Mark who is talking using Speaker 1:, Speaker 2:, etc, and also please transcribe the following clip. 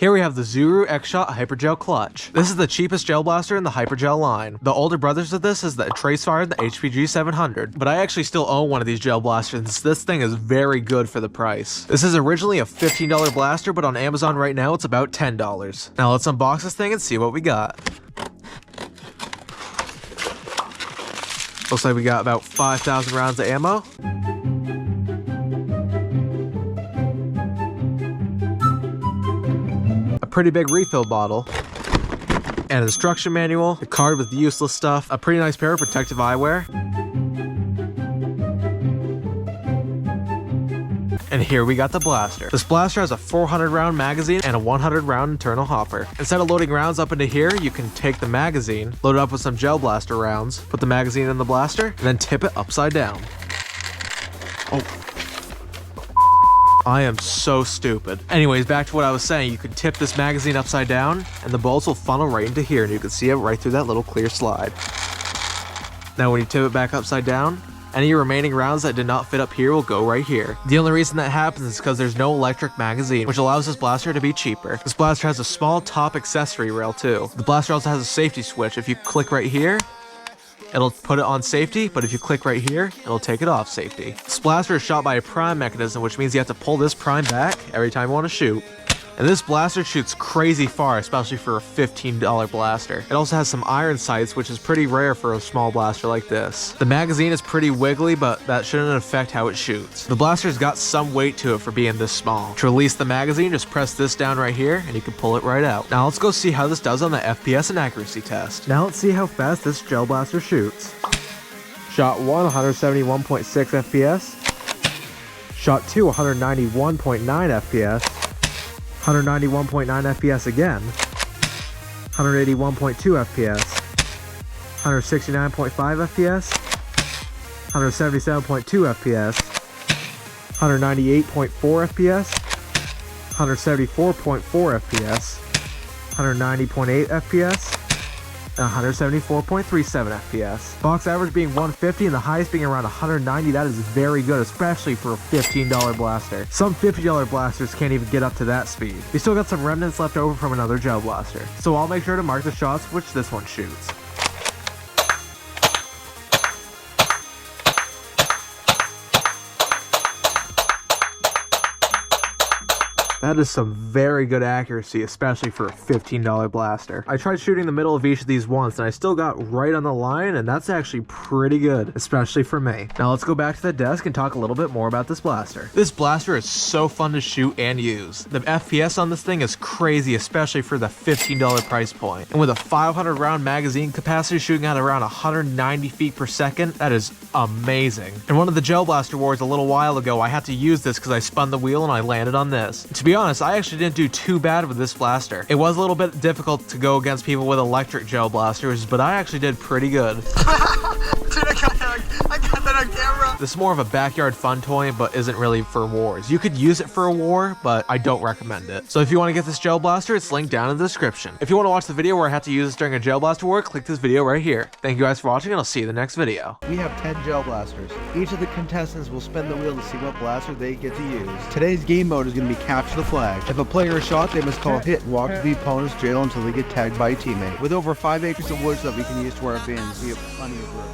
Speaker 1: Here we have the XShot Hyper Gel Clutch. This is the cheapest gel blaster in the Hyper Gel line. The older brothers of this is the Tracefire and the HPG 700, but I actually still own one of these gel blasters. This thing is very good for the price. This is originally a $15 blaster, but on Amazon right now it's about $10. Now let's unbox this thing and see what we got. Looks like we got about 5,000 rounds of ammo. A pretty big refill bottle. An instruction manual, a card with useless stuff, a pretty nice pair of protective eyewear. And here we got the blaster. This blaster has a 400 round magazine and a 100 round internal hopper. Instead of loading rounds up into here, you can take the magazine, load it up with some gel blaster rounds, put the magazine in the blaster, and then tip it upside down. Oh. I am so stupid. Anyways, back to what I was saying. You can tip this magazine upside down, and the bullets will funnel right into here, and you can see it right through that little clear slide. Now when you tip it back upside down, any remaining rounds that did not fit up here will go right here. The only reason that happens is because there's no electric magazine, which allows this blaster to be cheaper. This blaster has a small top accessory rail too. The blaster also has a safety switch. If you click right here, it'll put it on safety, but if you click right here, it'll take it off safety. This blaster is shot by a prime mechanism, which means you have to pull this prime back every time you want to shoot. And this blaster shoots crazy far, especially for a $15 blaster. It also has some iron sights, which is pretty rare for a small blaster like this. The magazine is pretty wiggly, but that shouldn't affect how it shoots. The blaster's got some weight to it for being this small. To release the magazine, just press this down right here, and you can pull it right out. Now let's go see how this does on the FPS and accuracy test. Now let's see how fast this gel blaster shoots. Shot 1, 171.6 FPS. Shot 2, 191.9 FPS. 191.9 FPS again, 181.2 FPS, 169.5 FPS, 177.2 FPS, 198.4 FPS, 174.4 FPS, 190.8 FPS, and 174.37 FPS. Box average being 150 and the highest being around 190. That is very good, especially for a $15 blaster. Some $50 blasters can't even get up to that speed. We still got some remnants left over from another gel blaster, so I'll make sure to mark the shots which this one shoots. That is some very good accuracy, especially for a $15 blaster. I tried shooting the middle of each of these once, and I still got right on the line, and that's actually pretty good, especially for me. Now let's go back to the desk and talk a little bit more about this blaster. This blaster is so fun to shoot and use. The FPS on this thing is crazy, especially for the $15 price point. And with a 500 round magazine capacity shooting at around 190 feet per second, that is amazing. In one of the gel blaster wars a little while ago, I had to use this because I spun the wheel and I landed on this. To be honest, I actually didn't do too bad with this blaster. It was a little bit difficult to go against people with electric gel blasters, but I actually did pretty good.
Speaker 2: Dude, I got that on camera.
Speaker 1: This is more of a backyard fun toy, but isn't really for wars. You could use it for a war, but I don't recommend it. So if you want to get this gel blaster, it's linked down in the description. If you want to watch the video where I had to use this during a gel blaster war, click this video right here. Thank you guys for watching, and I'll see you in the next video.
Speaker 3: We have 10 gel blasters. Each of the contestants will spin the wheel to see what blaster they get to use. Today's game mode is going to be capture the flag. If a player is shot, they must call hit and walk to the opponent's jail until they get tagged by a teammate. With over 5 acres of woods that we can use to our bins, we have plenty of room.